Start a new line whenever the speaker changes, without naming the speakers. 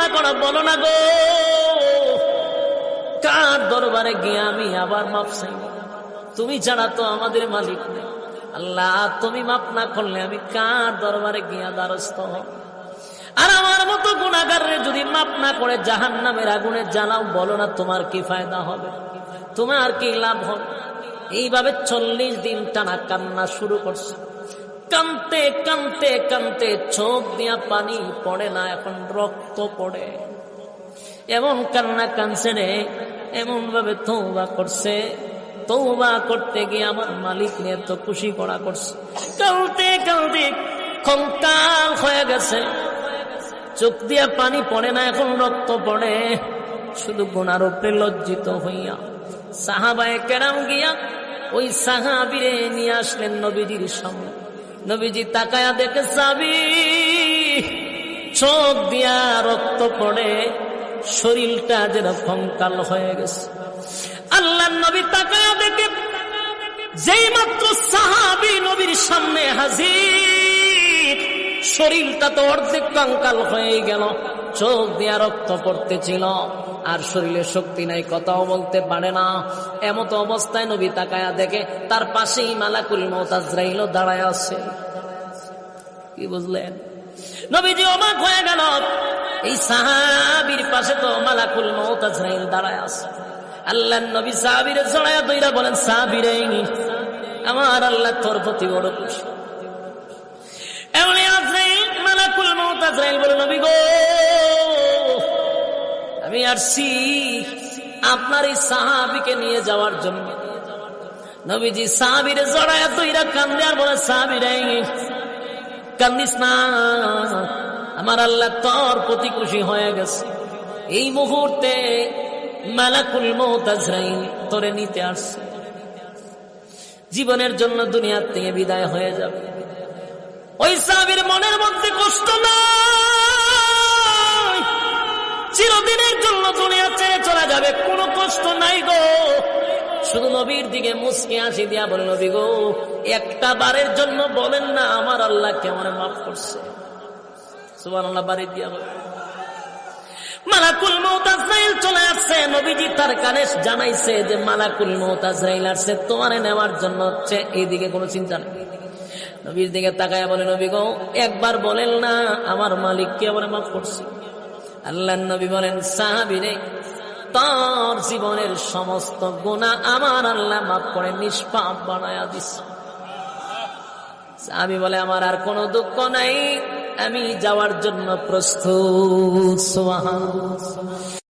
গুনাহ করো, বলো না গো কার দরবারে গিয়ে আমি আবার মাপ চাইব? তুমি ছাড়া তো আমাদের মালিক নেই। আল্লাহ তুমি মাপ না করলে আমি কার দরবারে গিয়া দ্বারস্থ হব? আর আমার মতো গুনাহগারে যদি মাপ না করে জাহান্নামের আগুনে জ্বালাও, বলো না তোমার কি ফায়দা হবে, তোমার কি লাভ হবে? এইভাবে 40 দিন টানা কান্না শুরু করছে। কানতে কানতে কানতে চোখ দিয়া পানি পড়ে না, এখন রক্ত পড়ে। এমন কান্না কানছে রে, এমন ভাবে তওবা করছে, তওবা করতে গিয়ে আমার মালিক নিয়ে তো খুশি করা করছে। কালতে কালতে কঙ্কাল হয়ে গেছে, চোখ দিয়া পানি পড়ে না, এখন রক্ত পড়ে। শুধু গুনার উপরে লজ্জিত হইয়া সাহাবায়ে কেরাম গিয়া ওই সাহাবীরে নিয়ে আসলেন নবীজির সামনে। নবীজি তাকায়া দেখে সাহাবী চোখ দিয়া রক্ত পড়ে, শরীরটা যেন কঙ্কাল হয়ে গেছে। আল্লাহর নবী তাকায়া দেখে যেই মাত্র সাহাবী নবীর সামনে হাজির, শরীরটা তো অর্ধেক কঙ্কাল হয়ে গেল, চোখ দিয়া রক্ত পড়তেছিল, আর শরীরে শক্তি নাই, কথাও বলতে পারে না। এমত অবস্থায় নবী তাকায়া দেখে তার পাশেই মালাকুল মউত আজরাইল দাঁড়ায় আছে। কি বুঝলেন? নবীজি অবাক হয়ে গেল, এই সাহাবীর পাশে তো মালাকুল মউত আজরাইল দাঁড়ায় আছে। আল্লাহর নবী সাহাবীরে জড়ায়া ধইরা বলেন, সাহাবীরে আমার আল্লাহ তোর প্রতি বড় খুশি। এমনি আজরাইল মালাকুল মউত আজরাইল বলে, নবী গো আমি আসছি আপনার এই সাহাবীকে নিয়ে যাওয়ার জন্য। নবীজি সাহাবীরে জড়ায়া ধইরা কান্দে আর বলে, সাহাবীরে কান্দিস না, আমার আল্লাহ তোর প্রতি খুশি হয়ে গেছে। এই মুহূর্তে মালাকুল মউত আজরাইল তোরে নিতে আসছে, জীবনের জন্য দুনিয়া থেকে বিদায় হয়ে যাবে। ওই সাহাবীর মনের মধ্যে কষ্ট নাই, চিরদিনের জন্য দুনিয়া ছেড়ে চলে যাবে, কোনো কষ্ট নাই গো। শুধু নবীর দিকে মুস্কি হাসি দিয়া বলে, নবী গো একটা বারের জন্য বলেন না আমার আল্লাহ কেমন মাফ করছে। সুবহানাল্লাহ, বাড়ি দিয়া বলে। মালাকুল মউত আজরাইল চলে আসছে, নবীজি তার কানে জানাইছে যে মালাকুল মউত আজরাইল আসছে তোমারে নেওয়ার জন্য, হচ্ছে এইদিকে কোনো চিন্তা নেই। নবীর দিকে তাকায়া বলে, নবী গো একবার বলেন না আমার মালিক কে আমার মাফ করছে। আল্লাহর নবী বলেন, সাহাবীরে তোর জীবনের সমস্ত গুনাহ আমার আল্লাহ মাফ করে নিষ্পাপ বানায়া দিছে। সাহাবী বলে, আমার আর কোনো দুঃখ নাই, আমি যাওয়ার জন্য প্রস্তুত। সুবহানাল্লাহ।